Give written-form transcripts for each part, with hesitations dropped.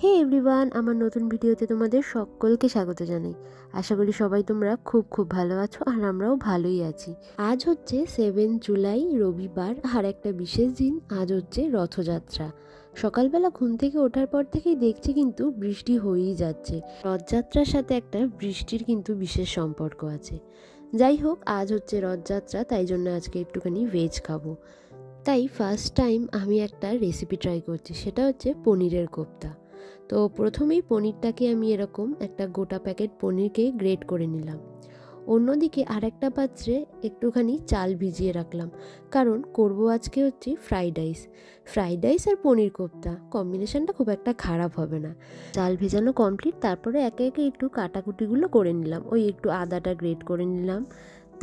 হে everyone, আমার নতুন ভিডিওতে তোমাদের সকলকে স্বাগত জানাই। আশা করি সবাই তোমরা খুব ভালো আছো, আর আমরাও ভালোই আছি। আজ হচ্ছে 7 জুলাই, রবিবার, আর একটা বিশেষ দিন। আজ হচ্ছে রথযাত্রা। সকালবেলা ঘুম থেকে ওঠার পর থেকেই দেখছি কিন্তু বৃষ্টি হয়েই যাচ্ছে। রথযাত্রার সাথে একটা বৃষ্টির কিন্তু বিশেষ সম্পর্ক আছে। যাই হোক, আজ হচ্ছে রথযাত্রা, তাই জন্য আজকে একটুখানি ভেজ খাবো। তাই ফার্স্ট টাইম আমি একটা রেসিপি ট্রাই করছি, সেটা হচ্ছে পনিরের কোফতা। তো প্রথমেই পনিরটাকে আমি এরকম একটা গোটা প্যাকেট পনিরকে গ্রেট করে নিলাম। অন্যদিকে আর একটা পাত্রে একটুখানি চাল ভিজিয়ে রাখলাম, কারণ করব আজকে হচ্ছে ফ্রাইড রাইস আর পনির কোফতা। কম্বিনেশনটা খুব একটা খারাপ হবে না। চাল ভেজানো কমপ্লিট, তারপরে একে একে একটু কাটাকুটিগুলো করে নিলাম। ওই একটু আদাটা গ্রেট করে নিলাম।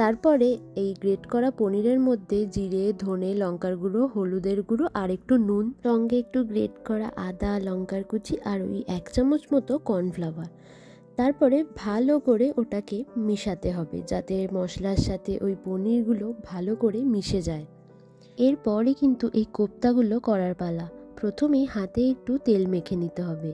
তারপরে এই গ্রেট করা পনিরের মধ্যে জিরে, ধনে, লঙ্কার গুঁড়ো, হলুদের গুঁড়ো আর একটু নুন, সঙ্গে একটু গ্রেট করা আদা, লঙ্কার কুচি আর ওই 1 চামচ মতো কর্নফ্লাওয়ার। তারপরে ভালো করে ওটাকে মিশাতে হবে, যাতে মশলার সাথে ওই পনিরগুলো ভালো করে মিশে যায়। এরপরে কিন্তু এই কোফতাগুলো করার পালা। প্রথমেই হাতে একটু তেল মেখে নিতে হবে,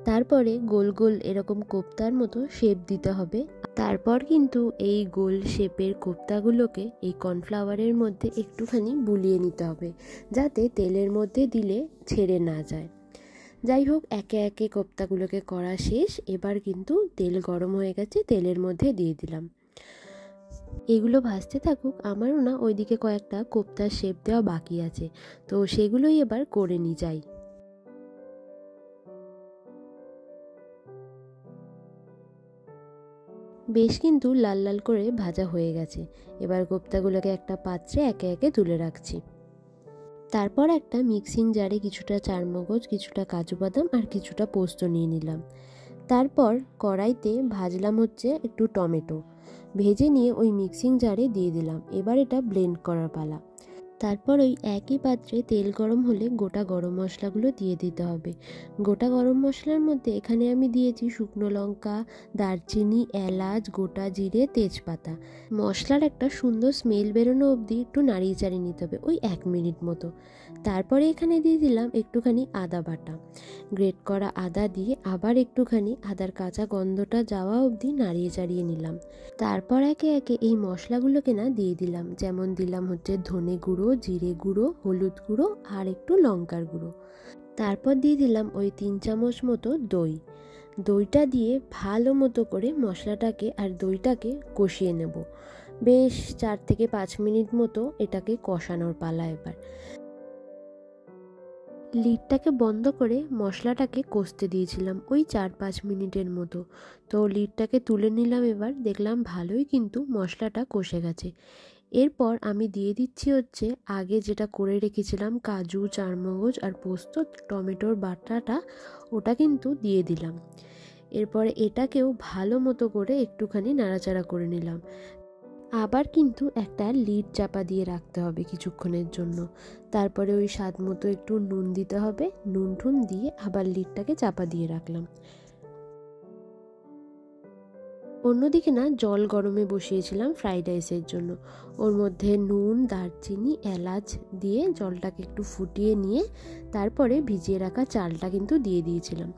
তারপরে গোল গোল এরকম কোফতার মতো শেপ দিতে হবে। তারপর কিন্তু এই গোল শেপের কোফতাগুলোকে এই কর্নফ্লাওয়ারের মধ্যে একটুখানি বুলিয়ে নিতে হবে, যাতে তেলের মধ্যে দিলে ছেড়ে না যায়। যাই হোক, একে একে কোফতাগুলোকে করা শেষ। এবার কিন্তু তেল গরম হয়ে গেছে, তেলের মধ্যে দিয়ে দিলাম। এগুলো ভাজতে থাকুক, আমারও না ওইদিকে কয়েকটা কোফতার শেপ দেওয়া বাকি আছে, তো সেগুলোই এবার করে নিয়ে যাই। বেশ কিন্তু লাল লাল করে ভাজা হয়ে গেছে। এবার কোফতাগুলোকে একটা পাত্রে একে একে তুলে রাখছি। তারপর একটা মিক্সিং জারে কিছুটা চারমগজ, কিছুটা কাজু বাদাম আর কিছুটা পোস্ত নিয়ে নিলাম। তারপর কড়াইতে ভাজলাম হচ্ছে একটু টমেটো, ভেজে নিয়ে ওই মিক্সিং জারে দিয়ে দিলাম। এবার এটা ব্লেন্ড করার পালা। তারপর ওই একই পাত্রে তেল গরম হলে গোটা গরম মশলাগুলো দিয়ে দিতে হবে। গোটা গরম মশলার মধ্যে এখানে আমি দিয়েছি শুকনো লঙ্কা, দারচিনি, এলাচ, গোটা জিরে, তেজপাতা। মশলার একটা সুন্দর স্মেল বেরোনো অবধি একটু নাড়িয়ে চাড়িয়ে নিতে হবে, ওই 1 মিনিট মতো। তারপরে এখানে দিয়ে দিলাম একটুখানি আদা বাটা। গ্রেট করা আদা দিয়ে আবার একটুখানি আদার কাঁচা গন্ধটা যাওয়া অবধি নাড়িয়ে চাড়িয়ে নিলাম। তারপর একে একে এই মশলাগুলোকে না দিয়ে দিলাম, যেমন দিলাম হচ্ছে ধনে গুঁড়ো, জিরে গুঁড়ো, হলুদ গুঁড়ো আর একটু লঙ্কার গুঁড়ো। তারপর দিয়ে দিলাম ওই 3 চামচ মতো দইটা দিয়ে ভালো মতো করে মশলাটাকে আর দইটাকে কষিয়ে নেব। বেশ 4 থেকে 5 মিনিট মতো এটাকে কষানোর পালা। এবার লিডটাকে বন্ধ করে মশলাটাকে কষতে দিয়েছিলাম ওই 4-5 মিনিটের মতো। তো লিডটাকে তুলে নিলাম। এবার দেখলাম ভালোই কিন্তু মশলাটা কষে গেছে। এরপর আমি দিয়ে দিচ্ছি হচ্ছে আগে যেটা করে রেখেছিলাম কাজু, চারমগজ আর পোস্ত, টমেটোর বাটাটা, ওটা কিন্তু দিয়ে দিলাম। এরপরে এটাকেও ভালো মতো করে একটুখানি নাড়াচাড়া করে নিলাম। আবার কিন্তু একটা লিড চাপা দিয়ে রাখতে হবে কিছুক্ষণের জন্য। তারপরে ওই স্বাদ মতো একটু নুন দিতে হবে, নুন টুন দিয়ে আবার লিডটাকে চাপা দিয়ে রাখলাম। অন্যদিকে না জল গরমে বসিয়েছিলাম ফ্রাইড রাইসের জন্য। ওর মধ্যে নুন, দারচিনি, এলাচ দিয়ে জলটাকে একটু ফুটিয়ে নিয়ে তারপরে ভিজিয়ে রাখা চালটা কিন্তু দিয়ে দিয়েছিলাম।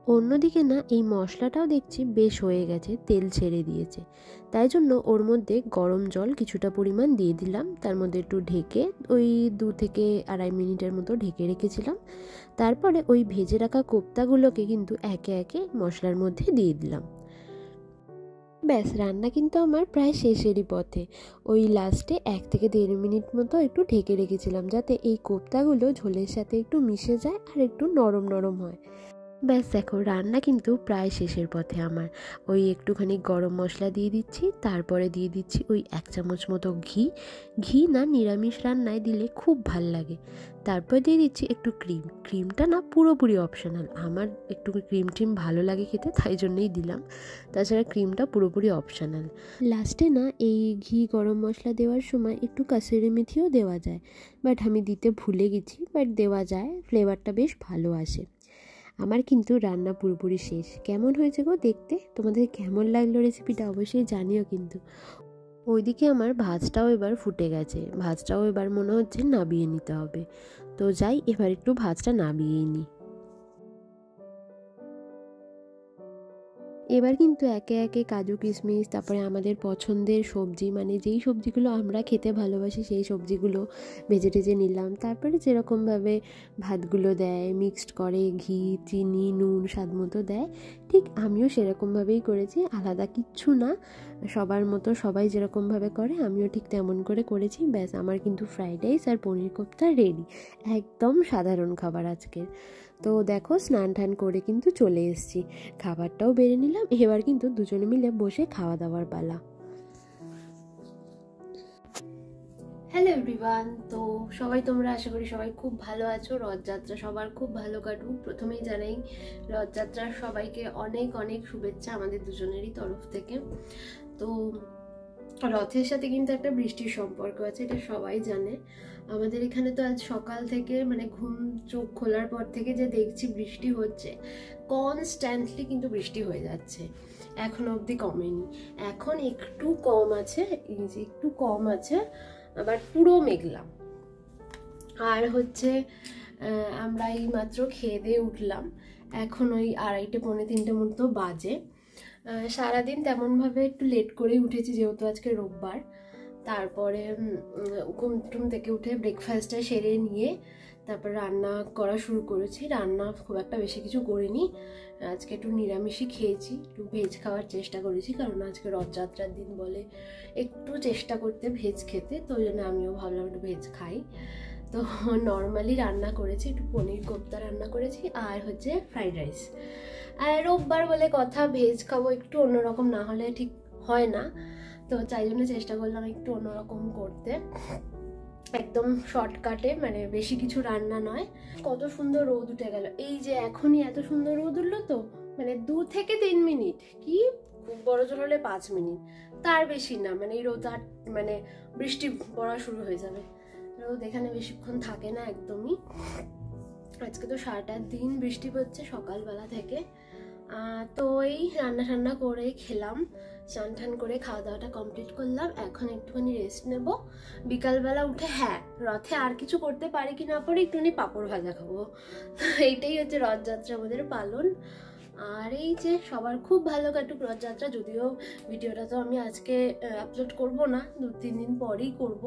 অন্যদিকে না এই মশলাটাও দেখছি বেশ হয়ে গেছে, তেল ছেড়ে দিয়েছে। তাই জন্য ওর মধ্যে গরম জল কিছুটা পরিমাণ দিয়ে দিলাম। তার মধ্যে একটু ঢেকে ওই 2 থেকে 2.5 মিনিটের মতো ঢেকে রেখেছিলাম। তারপরে ওই ভেজে রাখা কোফতাগুলোকে কিন্তু একে একে মশলার মধ্যে দিয়ে দিলাম। ব্যাস, রান্না কিন্তু আমার প্রায় শেষেরই পথে। ওই লাস্টে 1 থেকে 1.5 মিনিট মতো একটু ঢেকে রেখেছিলাম, যাতে এই কোফতাগুলো ঝোলের সাথে একটু মিশে যায় আর একটু নরম নরম হয়। ব্যাস দেখো, রান্না কিন্তু প্রায় শেষের পথে আমার। ওই একটুখানি গরম মশলা দিয়ে দিচ্ছি, তারপরে দিয়ে দিচ্ছি ওই 1 চামচ মতো ঘি না নিরামিষ রান্নায় দিলে খুব ভাল লাগে। তারপর দিয়ে দিচ্ছি একটু ক্রিমটা না পুরোপুরি অপশনাল, আমার একটু ক্রিম ভালো লাগে খেতে, তাই জন্যই দিলাম। তাছাড়া ক্রিমটা পুরোপুরি অপশনাল। লাস্টে না এই ঘি গরম মশলা দেওয়ার সময় একটু কাসুরি মেথিও দেওয়া যায়, বাট আমি দিতে ভুলে গেছি। বাট দেওয়া যায়, ফ্লেভারটা বেশ ভালো আসে। আমার কিন্তু রান্না পুরোপুরি শেষ। কেমন হয়েছে গো দেখতে? তোমাদের কেমন লাগলো রেসিপিটা অবশ্যই জানিও কিন্তু। ওইদিকে আমার ভাজটাও এবার ফুটে গেছে, ভাজটাও এবার মনে হচ্ছে নামিয়ে নিতে হবে। তো যাই, এবার একটু ভাজটা নামিয়েই নিই। এবার কিন্তু একে একে কাজু কিশমিশ, তারপরে আমাদের পছন্দের সবজি, মানে যেই সবজিগুলো আমরা খেতে ভালোবাসি সেই সবজিগুলো ভেজে টেজে নিলাম। তারপরে যেরকমভাবে ভাতগুলো দেয় মিক্সড করে, ঘি চিনি নুন স্বাদ মতো দেয়, ঠিক আমিও সেরকমভাবেই করেছি, আলাদা কিচ্ছু না, সবার মতো সবাই যেরকমভাবে করে আমিও ঠিক তেমন করে করেছি। ব্যাস, আমার কিন্তু ফ্রাইড রাইস আর পনির কোপ্তা রেডি, একদম সাধারণ খাবার আজকের। তো দেখো, স্নান টান করে কিন্তু চলে এসেছি, খাবারটাও বেড়ে নিলাম। এবার কিন্তু দুজনে মিলে বসে খাওয়া দাওয়ার পালা। হ্যালো এভরিওয়ান, তো সবাই তোমরা আশা করি সবাই খুব ভালো আছো। রথযাত্রা সবার খুব ভালো কাটুক। প্রথমেই জানাই রথযাত্রার সবাইকে অনেক অনেক শুভেচ্ছা আমাদের দুজনেরই তরফ থেকে। তো রথের সাথে কিন্তু একটা বৃষ্টির সম্পর্ক আছে, এটা সবাই জানে। আমাদের এখানে তো আজ সকাল থেকে, মানে ঘুম চোখ খোলার পর থেকে যে দেখছি বৃষ্টি হচ্ছে, কনস্ট্যান্টলি কিন্তু বৃষ্টি হয়ে যাচ্ছে, এখন অবধি কমেনি। এখন একটু কম আছে, এই যে একটু কম আছে, আবার পুরো মেঘলা। আর হচ্ছে আমরা এই মাত্র খেয়ে দিয়ে উঠলাম, এখন ওই 2:30 পৌনে 3টে মতো বাজে। সারাদিন তেমনভাবে একটু লেট করেই উঠেছি, যেহেতু আজকে রোববার। তারপরে ঘুম টুম থেকে উঠে ব্রেকফাস্টটা সেরে নিয়ে তারপর রান্না করা শুরু করেছি। রান্না খুব একটা বেশি কিছু করিনি, আজকে একটু নিরামিষই খেয়েছি, একটু ভেজ খাওয়ার চেষ্টা করেছি, কারণ আজকে রথযাত্রার দিন বলে একটু চেষ্টা করতে ভেজ খেতে, তো ওই জন্য আমিও ভাবলাম একটু ভেজ খাই। তো নর্মালি রান্না করেছি, একটু পনির কোপ্তা রান্না করেছি, আর হচ্ছে ফ্রাইড রাইস। আর রোববার বলে কথা, ভেজ খাবো, একটু অন্যরকম না হলে ঠিক হয় না, তো তাই জন্য চেষ্টা করলাম একটু অন্যরকম করতে, একদম শর্টকাটে, মানে বেশি কিছু রান্না নয়। কত সুন্দর রোদ উঠে গেল, এই যে এখনই এত সুন্দর রোদ উঠলো, তো মানে 2 থেকে 3 মিনিট, কি খুব বড় জোর হলে 5 মিনিট, তার বেশি না, মানে এই রোদ আর মানে বৃষ্টি পড়া শুরু হয়ে যাবে। রোদ এখানে বেশিক্ষণ থাকে না একদমই। আজকে তো সারাটা দিন বৃষ্টি পড়ছে সকালবেলা থেকে। তো এই রান্না টান্না করে খেলাম, স্নান টান করে খাওয়া দাওয়াটা কমপ্লিট করলাম, এখন একটুখানি রেস্ট নেব। বিকালবেলা উঠে রথে আর কিছু করতে পারি কি না পারি, একটুখানি পাঁপড় ভাজা খাবো। এইটাই হচ্ছে রথযাত্রা আমাদের পালন। আর এই যে সবার খুব ভালো কাটুক রথযাত্রা, যদিও ভিডিওটা তো আমি আজকে আপলোড করব না, 2-3 দিন পরেই করব।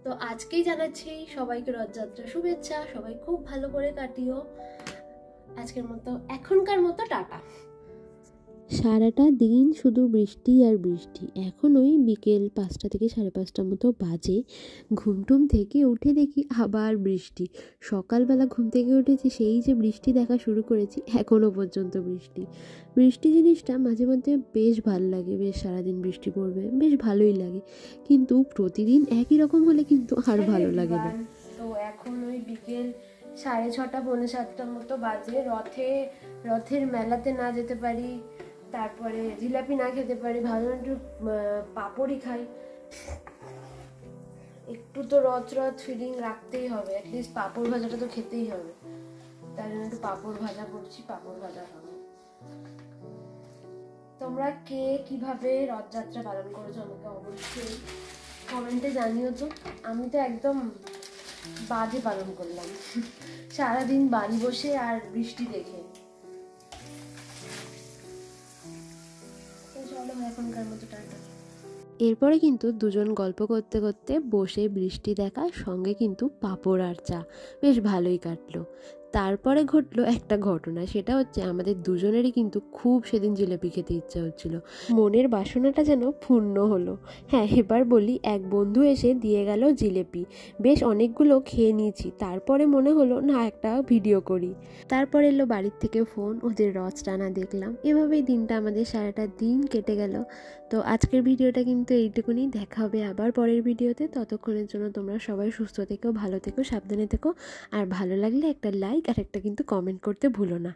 তো আজকেই জানাচ্ছি সবাইকে রথযাত্রা শুভেচ্ছা, সবাই খুব ভালো করে কাটিও। আজকের মতো, এখনকার মতো টাটা। সারাটা দিন শুধু বৃষ্টি আর বৃষ্টি, এখন ওই বিকেল 5টা থেকে 5:30 মতো বাজে, ঘুমটুম থেকে উঠে দেখি আবার বৃষ্টি। সকালবেলা ঘুম থেকে উঠেছি, সেই যে বৃষ্টি দেখা শুরু করেছি, এখনও পর্যন্ত বৃষ্টি। বৃষ্টি জিনিসটা মাঝে মধ্যে বেশ ভালো লাগে, বেশ সারাদিন বৃষ্টি পড়বে বেশ ভালোই লাগে, কিন্তু প্রতিদিন একই রকম হলে কিন্তু আর ভালো লাগে না। তো এখন ওই বিকেল 6:30 পৌনে 7টার মতো বাজে। রথের মেলাতে না যেতে পারি, তারপরে জিলাপি না খেতে পারি, ভালো একটু পাঁপড়ই খাই, একটু তো রথ ফিলিং রাখতেই হবে, অ্যাটলিস্ট পাঁপড় ভাজাটা তো খেতেই হবে, তাই জন্য একটু পাঁপড় ভাজা করছি, পাঁপড় ভাজা খাবো। তোমরা কে কিভাবে রথযাত্রা পালন করেছো আমাকে অবশ্যই কমেন্টে জানিও তো। আমি তো একদম বাজে পালন করলাম, সারাদিন বাড়ি বসে আর বৃষ্টি দেখে। এখনকার মতো টাটা। এরপরে কিন্তু দুজন গল্প করতে করতে বসে বৃষ্টি দেখা, সঙ্গে কিন্তু পাঁপড় আর চা, বেশ ভালোই কাটলো। তারপরে ঘটলো একটা ঘটনা, সেটা হচ্ছে আমাদের দুজনেরই কিন্তু খুব সেদিন জিলিপি খেতে ইচ্ছা হচ্ছিল, মনের বাসনাটা যেন পূর্ণ হলো। হ্যাঁ, এবার বলি, এক বন্ধু এসে দিয়ে গেল জিলিপি, বেশ অনেকগুলো খেয়ে নিয়েছি। তারপরে মনে হলো না, একটা ভিডিও করি। তারপর এলো বাড়ির থেকে ফোন, ওদের রথ টানা দেখলাম, এভাবেই দিনটা আমাদের সারাটা দিন কেটে গেল। তো আজকের ভিডিওটা কিন্তু এইটুকুনি, দেখা হবে আবার পরের ভিডিওতে। ততক্ষণের জন্য তোমরা সবাই সুস্থ থেকো, ভালো থেকো, সাবধানে থেকো, আর ভালো লাগলে একটা লাইক আর একটা কিন্তু কমেন্ট করতে ভুলো না।